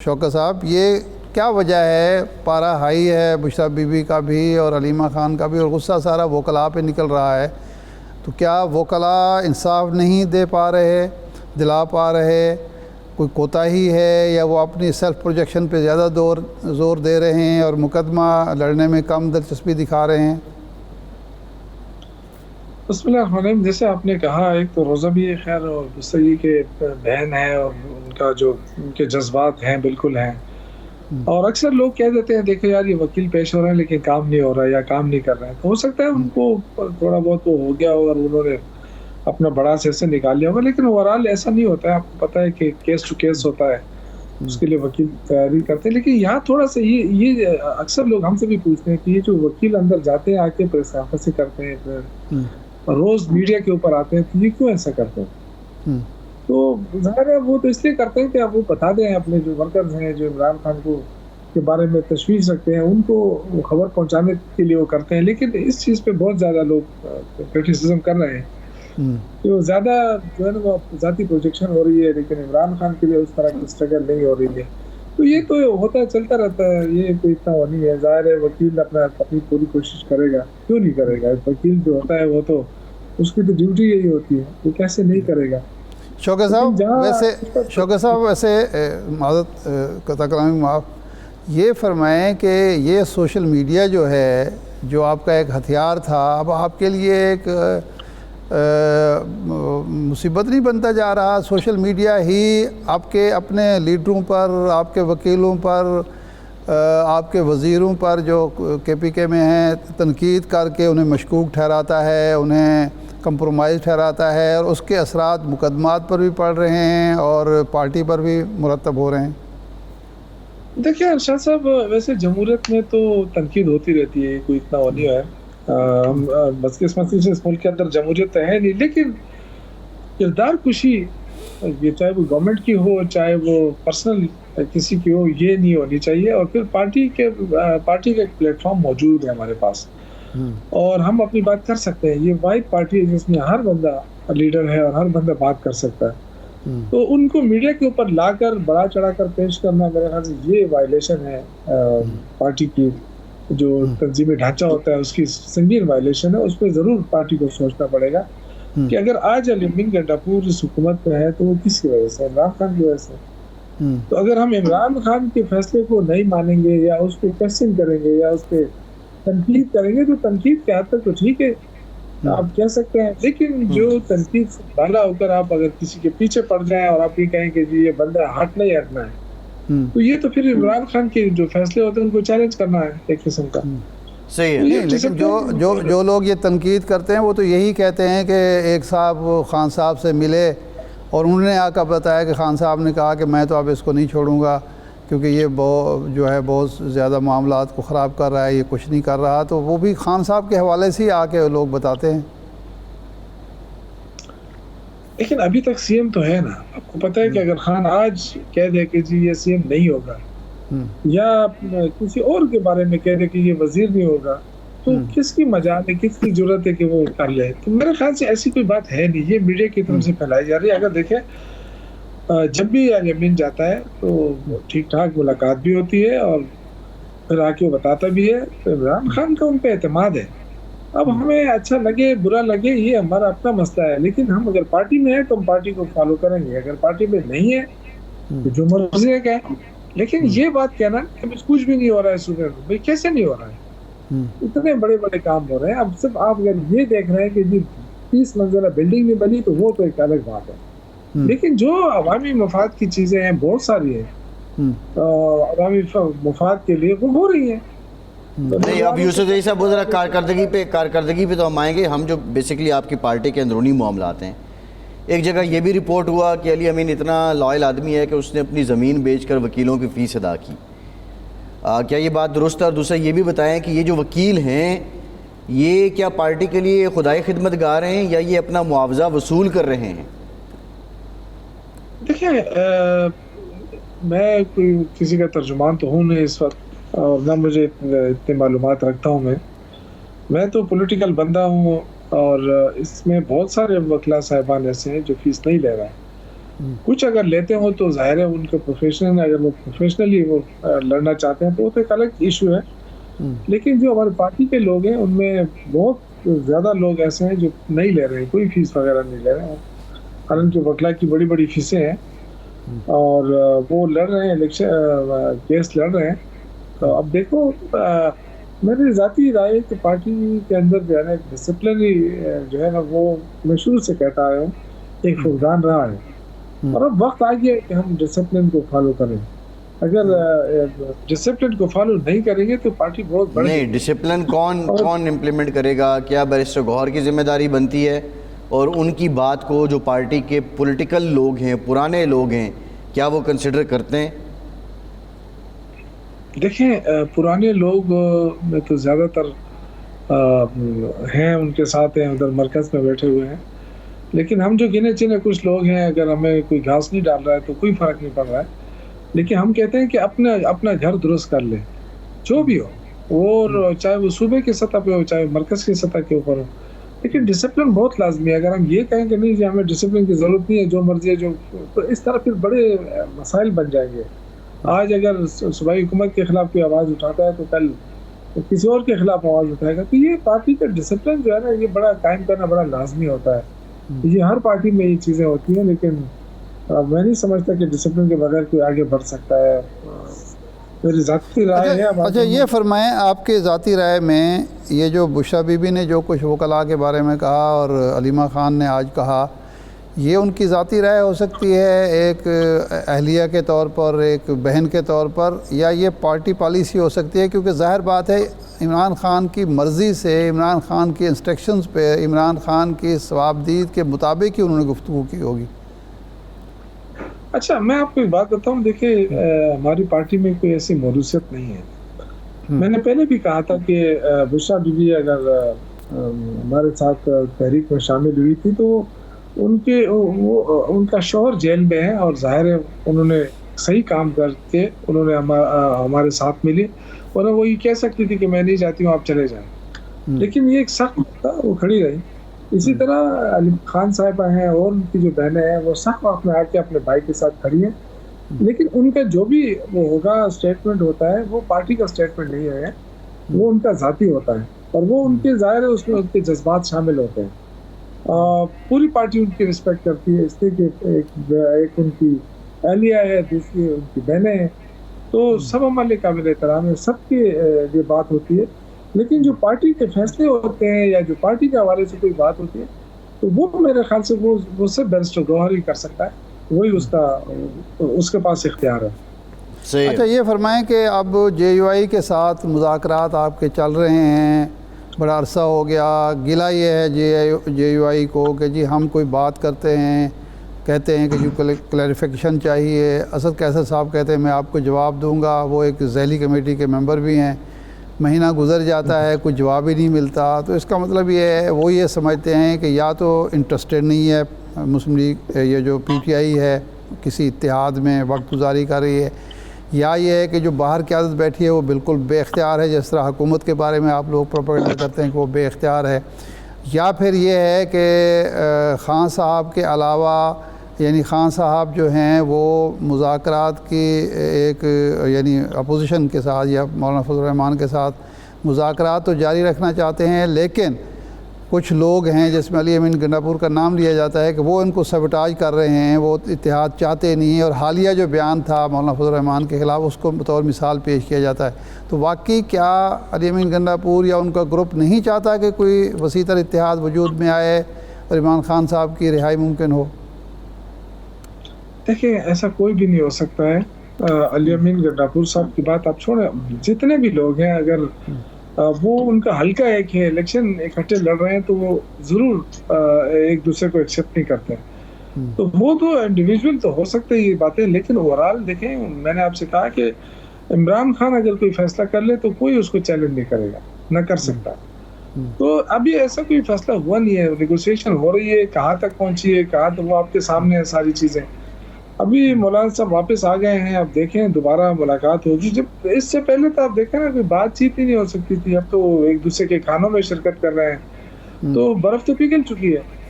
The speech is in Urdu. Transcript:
شوکت صاحب، یہ کیا وجہ ہے؟ پارا ہائی ہے بشریٰ بی بی کا بھی اور علیمہ خان کا بھی، اور غصہ سارا وکلاء پہ نکل رہا ہے. تو کیا وکلاء انصاف نہیں دے پا رہے، دلا پا رہے؟ کوئی کوتاہی ہے یا وہ اپنی سیلف پروجیکشن پہ زیادہ زور دے رہے ہیں اور مقدمہ لڑنے میں کم دلچسپی دکھا رہے ہیں؟ بسم اللہ الرحمن الرحیم. جیسے آپ نے کہا، ایک تو روزہ بھی خیر اور دوسری کے بہن ہے اور ان کا جو ان کے جذبات ہیں بالکل ہیں. اور اکثر لوگ کہہ دیتے ہیں دیکھو یار یہ وکیل پیش ہو رہے ہیں لیکن کام نہیں ہو رہا یا کام نہیں کر رہے ہیں. تو ہو سکتا ہے ان کو تھوڑا بہت وہ ہو گیا ہو اور انہوں نے اپنا بڑا سے نکال لیا ہوگا، لیکن اوورآل ایسا نہیں ہوتا ہے. آپ کو پتہ ہے کہ کیس ٹو کیس ہوتا ہے، اس کے لیے وکیل تیاری کرتے ہیں. لیکن یہاں تھوڑا سا یہ اکثر لوگ ہم سے بھی پوچھتے ہیں کہ یہ جو وکیل اندر جاتے ہیں آ کے پریس کانفرنس کرتے ہیں، روز میڈیا کے اوپر آتے ہیں، تو یہ کیوں ایسا کرتے ہیں؟ تو ظاہر ہے وہ تو اس لیے کرتے ہیں کہ آپ وہ بتا دیں اپنے جو ورکرز ہیں جو عمران خان کو کے بارے میں تشویش رکھتے ہیں، ان کو وہ خبر پہنچانے کے لیے وہ کرتے ہیں. لیکن اس چیز پہ بہت زیادہ لوگ کرٹیسزم کر رہے ہیں کہ وہ زیادہ جو ہے نا وہ ذاتی پروجیکشن ہو رہی ہے، لیکن عمران خان کے لیے اس طرح کی اسٹرگل نہیں ہو رہی ہے. تو یہ تو ہوتا ہے، چلتا رہتا ہے، یہ کوئی اتنا وہ نہیں ہے. ظاہر ہے وکیل اپنی پوری کوشش کرے گا، کیوں نہیں کرے گا؟ وکیل جو ہوتا ہے وہ تو اس کی تو ڈیوٹی یہی ہوتی ہے، وہ کیسے نہیں کرے گا. شوکت صاحب ویسے معذرت قطع کلامی معاف، یہ فرمائیں کہ یہ سوشل میڈیا جو ہے جو آپ کا ایک ہتھیار تھا، اب آپ کے لیے ایک مصیبت نہیں بنتا جا رہا؟ سوشل میڈیا ہی آپ کے اپنے لیڈروں پر، آپ کے وکیلوں پر، آپ کے وزیروں پر جو کے پی کے میں ہیں تنقید کر کے انہیں مشکوک ٹھہراتا ہے، انہیں کمپرومائز ٹھہراتا ہے، اور اس کے اثرات مقدمات پر بھی پڑ رہے ہیں اور پارٹی پر بھی مرتب ہو رہے ہیں. دیکھیں ارشاد صاحب، ویسے جمہوریت میں تو تنقید ہوتی رہتی ہے، کوئی اتنا وہ نہیں ہے. بدقسمتی سے اس ملک کے اندر جمہوریت تو ہے نہیں، لیکن کردار کشی یہ چاہے وہ گورنمنٹ کی ہو چاہے وہ پرسنل کسی کی ہو، یہ نہیں ہونی چاہیے. اور پھر پارٹی کا ایک پلیٹ فارم موجود ہے ہمارے پاس اور ہم اپنی بات کر سکتے ہیں. یہ واحد پارٹی ہے جس میں ہر بندہ لیڈر ہے اور ہر بندہ بات کر سکتا ہے. تو ان کو میڈیا کے اوپر لا کر بڑا چڑھا کر پیش کرنا میرے خیال سے یہ وائلیشن ہے پارٹی کی جو تنظیمی ڈھانچہ ہوتا ہے اس کی سنگین وائلیشن ہے. اس پہ ضرور پارٹی کو سوچنا پڑے گا کہ اگر آج علیمین گنڈاپور اس حکومت پہ ہے تو وہ کس کی وجہ سے؟ عمران خان کی وجہ سے. تو اگر ہم عمران خان کے فیصلے کو نہیں مانیں گے یا اس کو کویسچن کریں گے یا اس پہ تنقید کریں گے، تو تنقید کے حد تک تو ٹھیک ہے آپ کہہ سکتے ہیں، لیکن جو تنقید سے بالا ہو کر آپ اگر کسی کے پیچھے پڑ جائیں اور آپ یہ کہیں کہ جی یہ بندہ ہٹنا ہی ہٹنا ہے، تو یہ تو پھر عمران خان کے جو فیصلے ہوتے ہیں ان کو چیلنج کرنا ہے ایک قسم کا. صحیح ہے. لیکن جو لوگ یہ تنقید کرتے ہیں وہ تو یہی کہتے ہیں کہ ایک صاحب خان صاحب سے ملے اور انہوں نے آ کر بتایا کہ خان صاحب نے کہا کہ میں تو اب اس کو نہیں چھوڑوں گا کیونکہ یہ جو ہے بہت زیادہ معاملات کو خراب کر رہا ہے، یہ کچھ نہیں کر رہا. تو وہ بھی خان صاحب کے حوالے سے ہی آ کے لوگ بتاتے ہیں. لیکن ابھی تک سی ایم تو ہے نا. آپ کو پتہ ہے کہ اگر خان آج کہہ دے کہ جی یہ سی ایم نہیں ہوگا یا کسی اور کے بارے میں کہہ دے کہ یہ وزیر نہیں ہوگا، تو کس کی مجال ہے، کس کی ضرورت ہے کہ وہ کر لے؟ تو میرے خیال سے ایسی کوئی بات ہے نہیں. یہ میڈیا کی طرف سے پھیلائی جا رہی ہے. اگر دیکھیں جب بھی علیمین جاتا ہے تو ٹھیک ٹھاک ملاقات بھی ہوتی ہے اور پھر آ کے وہ بتاتا بھی ہے. تو عمران خان کا ان پہ اعتماد ہے. اب ہمیں اچھا لگے برا لگے یہ ہمارا اپنا مسئلہ ہے، لیکن ہم اگر پارٹی میں ہیں تو ہم پارٹی کو فالو کریں گے. اگر پارٹی میں نہیں ہے تو جو مرضی ہے کہ، لیکن یہ بات کہنا کہ کچھ بھی نہیں ہو رہا ہے صوبے میں، بھائی کیسے نہیں ہو رہا ہے؟ اتنے بڑے بڑے کام ہو رہے ہیں. اب صرف آپ اگر یہ دیکھ رہے ہیں کہ جی 30 منزلہ بلڈنگ نہیں بنی تو وہ تو ایک الگ بات ہے، لیکن جو عوامی مفاد کی چیزیں ہیں بہت ساری ہیں عوامی مفاد کے لیے وہ ہو رہی ہیں. نہیں، اب یوسف زئی صاحب ذرا کارکردگی پہ تو ہم آئیں گے. ہم جو بیسکلی آپ کی پارٹی کے اندرونی معاملات ہیں، ایک جگہ یہ بھی رپورٹ ہوا کہ علی امین اتنا لائل آدمی ہے کہ اس نے اپنی زمین بیچ کر وکیلوں کی فیس ادا کی. کیا یہ بات درست ہے؟ اور دوسرا یہ بھی بتائیں کہ یہ جو وکیل ہیں یہ کیا پارٹی کے لیے خدائی خدمت گار ہیں یا یہ اپنا معاوضہ وصول کر رہے ہیں؟ دیکھیں میں کوئی کسی کا ترجمان تو ہوں نہیں اس وقت اور نہ مجھے اتنے معلومات رکھتا ہوں. میں تو پولیٹیکل بندہ ہوں اور اس میں بہت سارے وکلاء صاحبان ایسے ہیں جو فیس نہیں لے رہے ہیں. کچھ اگر لیتے ہوں تو ظاہر ہے ان کے پروفیشنل، اگر وہ پروفیشنلی وہ لڑنا چاہتے ہیں تو وہ تو ایک الگ ایشو ہے. لیکن جو ہماری پارٹی کے لوگ ہیں ان میں بہت زیادہ لوگ ایسے ہیں جو نہیں لے رہے ہیں، کوئی فیس وغیرہ نہیں لے رہے ہیں، حالانکہ وکلا کی بڑی بڑی فیسیں ہیں اور وہ لڑ رہے ہیں، الیکشن کیس لڑ رہے ہیں. تو اب دیکھو، میری ذاتی رائے ہے کہ پارٹی کے اندر جو ہے نا ڈسپلنری جو ہے نا وہ میں شروع سے کہتا آیا ہوں ایک فقدان رہا ہے، اور اب وقت آ گیا کہ ہم ڈسپلن کو فالو کریں. اگر ڈسپلن کو فالو نہیں کریں گے تو پارٹی بہت بڑی نہیں. ڈسپلن کون امپلیمنٹ کرے گا؟ کیا بیرسٹر گوہر کی ذمہ داری بنتی ہے؟ اور ان کی بات کو جو پارٹی کے پولیٹیکل لوگ ہیں، پرانے لوگ ہیں، کیا وہ کنسیڈر کرتے ہیں؟ دیکھیں، پرانے لوگ میں تو زیادہ تر ہیں، ان کے ساتھ ہیں، ادھر مرکز میں بیٹھے ہوئے ہیں. لیکن ہم جو گنے چنے کچھ لوگ ہیں، اگر ہمیں کوئی گھاس نہیں ڈال رہا ہے تو کوئی فرق نہیں پڑ رہا ہے. لیکن ہم کہتے ہیں کہ اپنا گھر درست کر لیں، جو بھی ہو، اور چاہے وہ صوبے کی سطح پہ ہو، چاہے مرکز کی سطح کے اوپر ہو. لیکن ڈسپلن بہت لازمی ہے. اگر ہم یہ کہیں کہ نہیں جی ہمیں ڈسپلن کی ضرورت نہیں ہے، جو مرضی ہے تو اس طرح پھر بڑے مسائل بن جائیں گے. آج اگر صوبائی حکومت کے خلاف کوئی آواز اٹھاتا ہے تو کل کسی اور کے خلاف آواز اٹھائے گا. تو یہ پارٹی کا ڈسپلن جو ہے نا یہ بڑا قائم کرنا بڑا لازمی ہوتا ہے. یہ ہر پارٹی میں یہ چیزیں ہوتی ہیں، لیکن میں نہیں سمجھتا کہ ڈسپلن کے بغیر کوئی آگے بڑھ سکتا ہے. میری ذاتی رائے ہے. اچھا یہ فرمائیں، آپ کے ذاتی رائے میں یہ جو بشرا بی بی نے جو کچھ وکلاء کے بارے میں کہا اور علیمہ خان نے آج کہا، یہ ان کی ذاتی رائے ہو سکتی ہے ایک اہلیہ کے طور پر، ایک بہن کے طور پر، یا یہ پارٹی پالیسی ہو سکتی ہے؟ کیونکہ ظاہر بات ہے عمران خان کی مرضی سے، عمران خان کی انسٹرکشنز پہ، عمران خان کی ثوابدید کے مطابق ہی انہوں نے گفتگو کی ہوگی. اچھا میں آپ کو ایک بات بتاؤں، دیکھیں ہماری پارٹی میں کوئی ایسی موروثیت نہیں ہے. میں نے پہلے بھی کہا تھا کہ بشرا بی بی اگر ہمارے ساتھ تحریک میں شامل ہوئی تھی تو ان کا شوہر جیل میں ہے، اور ظاہر ہے انہوں نے صحیح کام کر کے انہوں نے ہمارے ساتھ ملی، ورنہ وہ یہ کہہ سکتی تھی کہ میں نہیں جاتی ہوں، آپ چلے جائیں. لیکن یہ ایک سخت تھا، وہ کھڑی رہی. اسی طرح علی خان صاحبہ ہیں اور ان کی جو بہنیں ہیں وہ سخت وقت میں آ کے اپنے بھائی کے ساتھ کھڑی ہیں. لیکن ان کا جو بھی وہ ہوگا اسٹیٹمنٹ ہوتا ہے وہ پارٹی کا اسٹیٹمنٹ نہیں ہے، وہ ان کا ذاتی ہوتا ہے، اور وہ ان کے ظاہر ہے اس میں ان کے جذبات شامل ہوتے ہیں. پوری پارٹی ان کی رسپیکٹ کرتی ہے، اس لیے کہ ایک ان کی اہلیہ ہے، دوسری ان کی بہنیں ہیں، تو سب ہمارے قابل احترام ہے، سب کی یہ بات ہوتی ہے. لیکن جو پارٹی کے فیصلے ہوتے ہیں یا جو پارٹی کے حوالے سے کوئی بات ہوتی ہے تو وہ میرے خیال سے وہ صرف بیرسٹر گوہر ہی کر سکتا ہے، وہی اس کے پاس اختیار ہے. اچھا یہ فرمائیں کہ اب جے یو آئی کے ساتھ مذاکرات آپ کے چل رہے ہیں، بڑا عرصہ ہو گیا. گلہ یہ ہے جے یو آئی کو کہ جی ہم کوئی بات کرتے ہیں، کہتے ہیں کہ جو کلیریفیکیشن چاہیے. اسد قیصر صاحب کہتے ہیں میں آپ کو جواب دوں گا، وہ ایک ذیلی کمیٹی کے ممبر بھی ہیں. مہینہ گزر جاتا ہے، کوئی جواب ہی نہیں ملتا. تو اس کا مطلب یہ ہے وہ یہ سمجھتے ہیں کہ یا تو انٹرسٹڈ نہیں ہے مسلم لیگ، یہ جو پی ٹی آئی ہے کسی اتحاد میں وقت گزاری کر رہی ہے، یا یہ ہے کہ جو باہر قیادت بیٹھی ہے وہ بالکل بے اختیار ہے، جس طرح حکومت کے بارے میں آپ لوگ پروپیگنڈا کرتے ہیں کہ وہ بے اختیار ہے، یا پھر یہ ہے کہ خان صاحب کے علاوہ یعنی خان صاحب جو ہیں وہ مذاکرات کی ایک یعنی اپوزیشن کے ساتھ یا مولانا فضل الرحمان کے ساتھ مذاکرات تو جاری رکھنا چاہتے ہیں، لیکن کچھ لوگ ہیں جس میں علی امین گنڈاپور کا نام لیا جاتا ہے کہ وہ ان کو سبٹاج کر رہے ہیں، وہ اتحاد چاہتے نہیں ہیں. اور حالیہ جو بیان تھا مولانا فضل الرحمان کے خلاف اس کو بطور مثال پیش کیا جاتا ہے. تو واقعی کیا علی امین گنڈاپور یا ان کا گروپ نہیں چاہتا کہ کوئی وسیع تر اتحاد وجود میں آئے اور عمران خان صاحب کی رہائی ممکن ہو؟ دیکھیں ایسا کوئی بھی نہیں ہو سکتا ہے. علی امین گنڈاپور صاحب کی بات آپ چھوڑیں، جتنے بھی لوگ ہیں اگر وہ ان کا حلقہ ایک ہے، الیکشن اکٹھے لڑ رہے ہیں تو وہ ضرور ایک دوسرے کو ایکسیپٹ نہیں کرتے. تو وہ تو انڈیویجول تو ہو سکتے ہیں یہ باتیں، لیکن اوورال دیکھیں میں نے آپ سے کہا کہ عمران خان اگر کوئی فیصلہ کر لے تو کوئی اس کو چیلنج نہیں کرے گا، نہ کر سکتا. تو ابھی ایسا کوئی فیصلہ ہوا نہیں ہے، نیگوسیشن ہو رہی ہے، کہاں تک پہنچی ہے، کہاں تک، وہ آپ کے سامنے ہے ساری چیزیں. ابھی مولانا صاحب واپس آ گئے ہیں، اب دیکھیں دوبارہ ملاقات ہوگی. جب اس سے پہلے تو آپ دیکھیں نا کوئی بات چیت ہی نہیں ہو سکتی تھی، اب تو ایک دوسرے کے کھانوں میں شرکت کر رہے ہیں، تو برف تو پگھل چکی ہے.